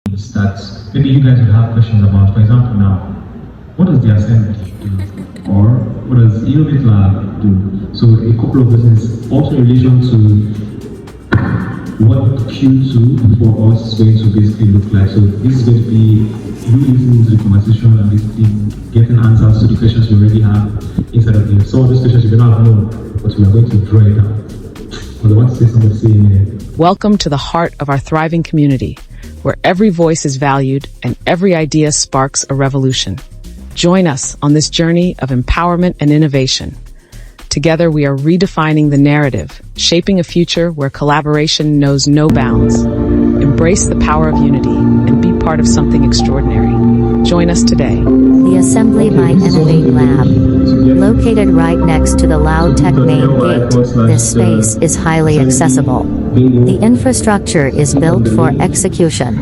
that maybe you guys will have questions about. For example, now, what does the assembly do? Or what does Ennovate Lab do? So a couple of things also in relation to what Q2 for us is going to basically look like. So this is going to be you listening to the conversation and basically getting answers to the questions you already have inside of here. Some of those questions you may not have known, but we are going to draw it out. But I want to say something. Welcome to the heart of our thriving community, where every voice is valued and every idea sparks a revolution. Join us on this journey of empowerment and innovation. Together, we are redefining the narrative, shaping a future where collaboration knows no bounds. Embrace the power of unity and be part of something extraordinary. Join us today. The Assembly by Ennovate Lab. Located right next to the Loud Tech main gate, this space is highly accessible. The infrastructure is built for execution.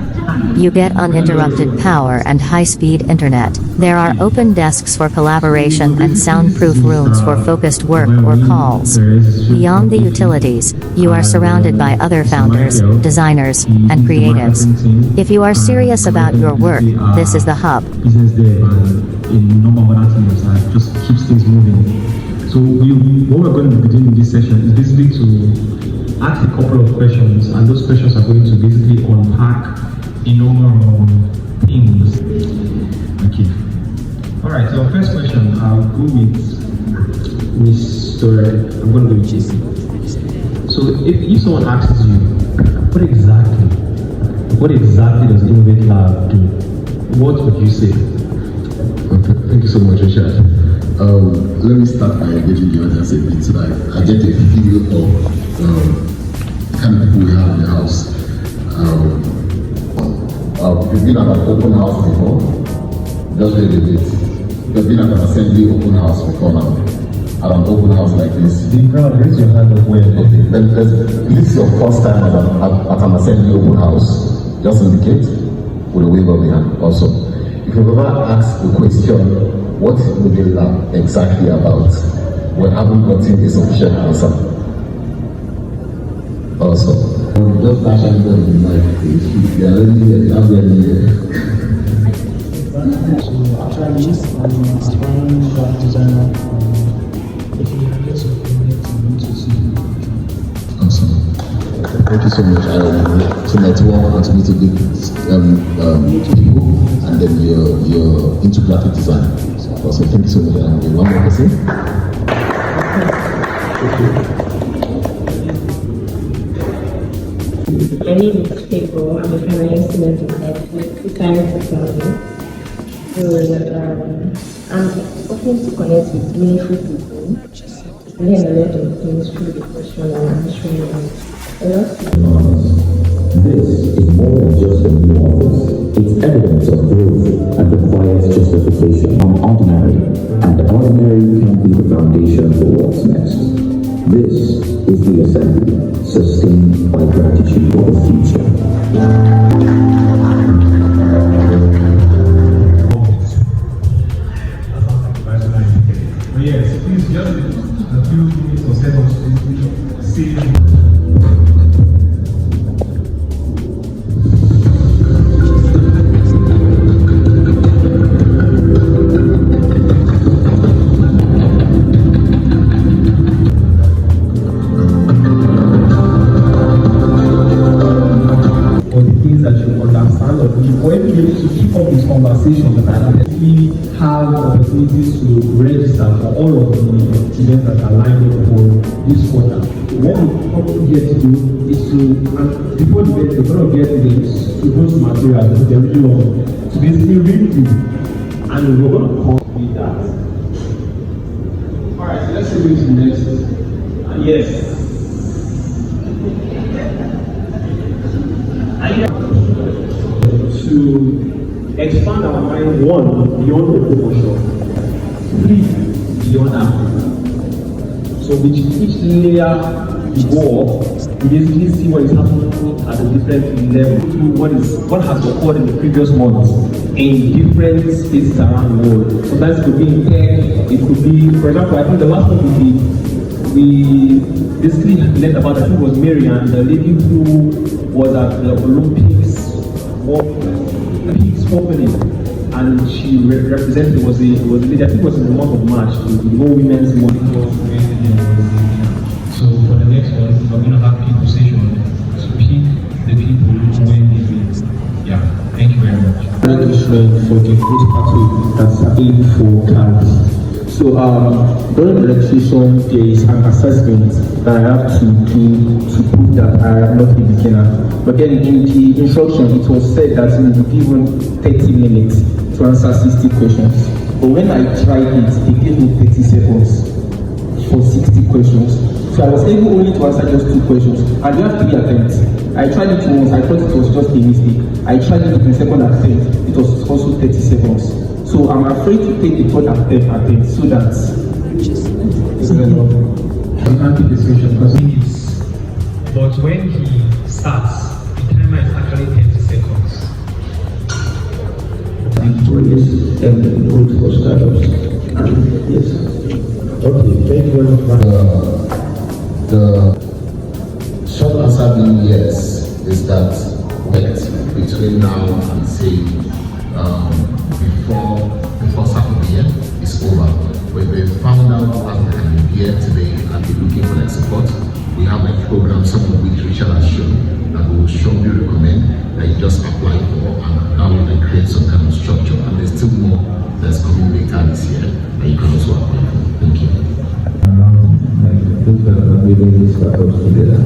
You get uninterrupted power and high-speed internet. There are open desks for collaboration and soundproof rooms for focused work or calls. Beyond the utilities, you are surrounded by other founders, designers, and creatives. If you are serious about your work, this is the hub. Business there and a number of other things that just keeps things moving. So what we're going to be doing in this session is basically to ask a couple of questions, and those questions are going to basically unpack a number of things. Okay. All right. So our first question, I'll go with Mr. I'm going to go with JC. So if someone asks you, what exactly does Ennovate Lab do? What would you say? Okay, thank you so much, Richard. Let me start by giving the audience a bit so that I get a feel of the kind of people we have in the house. You've been at an open house before, just wait a bit. You've been at an assembly open house before now. At an open house like this. You can raise your hand up where. Okay, this is your first time at an assembly open house. Just indicate with a wave of the hand. Also, if you've ever asked the question, what is Ennovate Lab exactly about? We haven't gotten a sufficient answer. Also, just dash everybody in the mic, please. You are already here, you have the idea. So actually, I'm aspiring graphic designer. If you have this opportunity to see. Awesome. Thank you so much. So network continue to be people, and then you're into graphic design. Also, thank you so much. And one more person. My name is Fego. I'm a finance student in science technology. So I'm hoping to connect with meaningful people, learn a lot of things through the question and answering a lot. This is more than just a new office. It's evidence of growth and requires justification. I'm ordinary, and ordinary can be the foundation for what's next. This is the assembly, sustained by gratitude for the future. Yes, please just a few minutes or seconds to see. Conversations that I actually have opportunities to register for all of the events that are lined up for this quarter. What we probably get to do is and before the event, we're going to get links to those materials that they're really on to basically read through, and we're going to complete that. Alright, so let's go to the next. Yes. To expand our mind, one, beyond the proportion, three, beyond Africa. So with each layer you go up, you basically see what is happening at a different level, what has occurred in the previous months in different spaces around the world. Sometimes it could be in tech, it could be, for example, I think the last one would be, we basically learned about, I think it was Marianne, the lady who was at the Olympics, peaks opening, and she represented was the lady. I think it was in the month of March, the whole Women's Month. So for the next one, we're going to have people session to pick the people when they win. Yeah, thank you very much. Thank you for the good pathway that's happening for cards. So during the registration, there is an assessment that I have to do to prove that I am not a beginner. But then in the instruction, it was said that you will be given 30 minutes to answer 60 questions. But when I tried it, they gave me 30 seconds for 60 questions. So I was able only to answer just 2 questions, and you have 3 attempts. I tried it once, I thought it was just a mistake. I tried it in the second attempt, it was also 30 seconds. So I'm afraid to take the third attempt so that it's anti-persuasion because but when he starts, the timer is actually 30 seconds. employees and good for startups. Yes. Okay, thank you very much. The short answer being yes is that between now and say before Saturday is over. When they found out that they can be here today and be looking for their support, we have a program, some of which Richard has shown, that we will strongly recommend that you just apply for, and that will then create some kind of structure. And there's still more that's coming later this year that you can also apply for. Thank you. Those that are building startups together.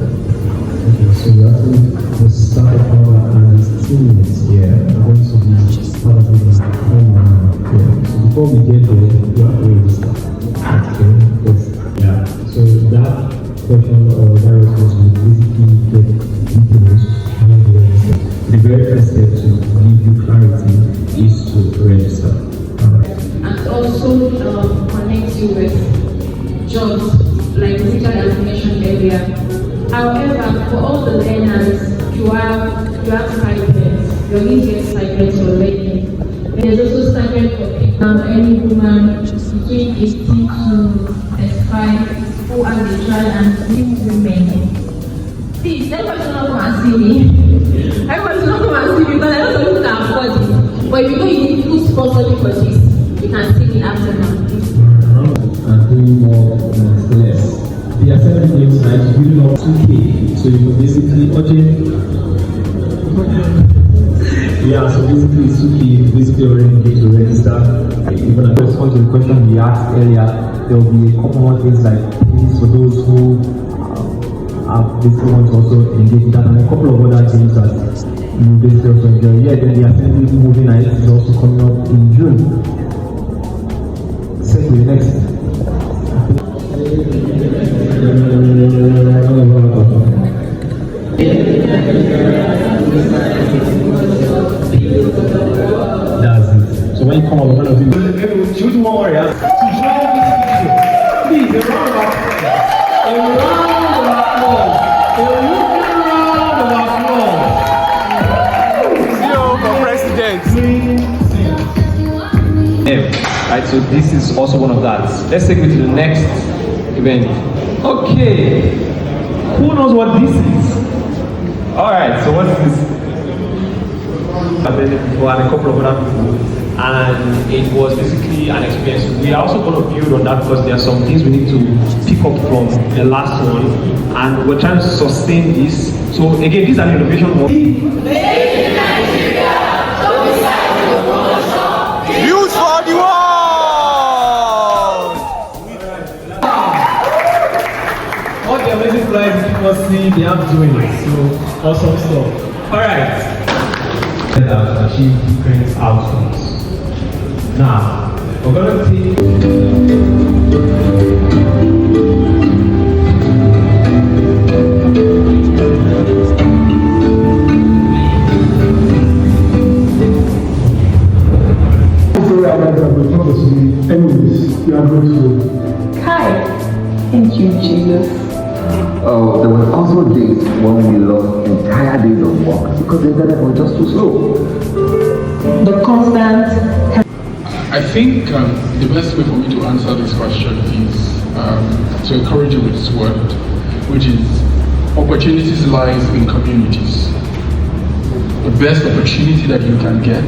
Okay, so we are the startup power and its teammates here are going to be part of the here. So before we get there, we have to register. Okay, yes. Yeah. So that question or that response will basically get details when you register. The very first step to give you clarity is to register. And also connect you with jobs like Richard has mentioned earlier. However, for all the learners, you have stipends. Your needs get stipends already. There's also stipend for people, any woman between 18 to 35 who are the child and young women. Please, everybody's not come and see me. Everybody's not come and see me because I don't know who can afford it. But if you know you need to sponsor me for this, you can see me after now. And doing more less. The assembly is like building up 2K, so you basically yeah, so basically it's 2K, basically already need to register. Even I respond to the question we asked earlier, there will be a couple more things like things for those who basically want to also engage with that, and a couple of other things that you basically also enjoy. Yeah, then the assembly moving night is also coming up in June. Same with the next. That's it. So when you come up, one of you choose one warrior to join this video. Please, a round of applause. A round of applause. A round of applause. Zero for president. Right, so this is also one of that. Let's take it to the next event. Okay, who knows what this is? All right, so what is this? I've been there before and a couple of other people, and it was basically an experience. We are also going to build on that because there are some things we need to pick up from the last one, and we're trying to sustain this. So again, this is an innovation one. Use for the world! All the amazing flights people see, they have doing it. So awesome stuff. All right. That achieve different outcomes. Now, we're going to take. Anyways, you are going to. Hi. Thank you, Jesus. There were also days when we lost entire days of work because the internet was just too slow. The constant. I think the best way for me to answer this question is to encourage you with this word, which is opportunities lies in communities. the best opportunity that you can get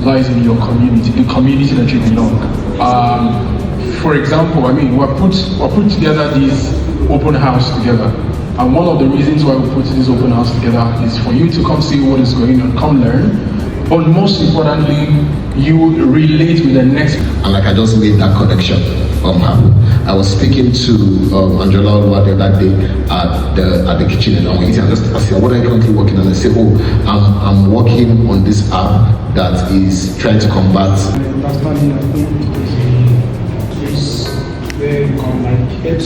lies in your community, the community that you belong. For example, I mean, we put together this open house together. And one of the reasons why we put this open house together is for you to come see what is going on, come learn. But most importantly, you relate with the next. And like I just made that connection happen. I was speaking to Angela the other day at the kitchen, and I just asked her, what are you currently working on? I said, oh, I'm working on this app that is trying to combat. Understanding, I think, is where you can like help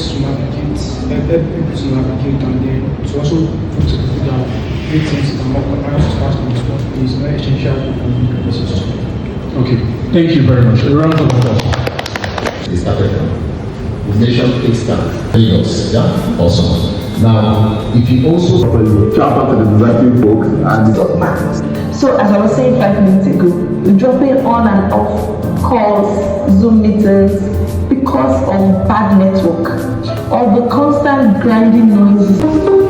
people to navigate, and then to also put people that make things that are more organized to start with is very essential for the system. Okay, thank you very much. A round of applause. They started the nation kickstart. Lagos, yeah, awesome. Now, if you also jump out of the design book and so as I was saying 5 minutes ago, we're dropping on and off calls, Zoom meetings because of bad network or the constant grinding noises.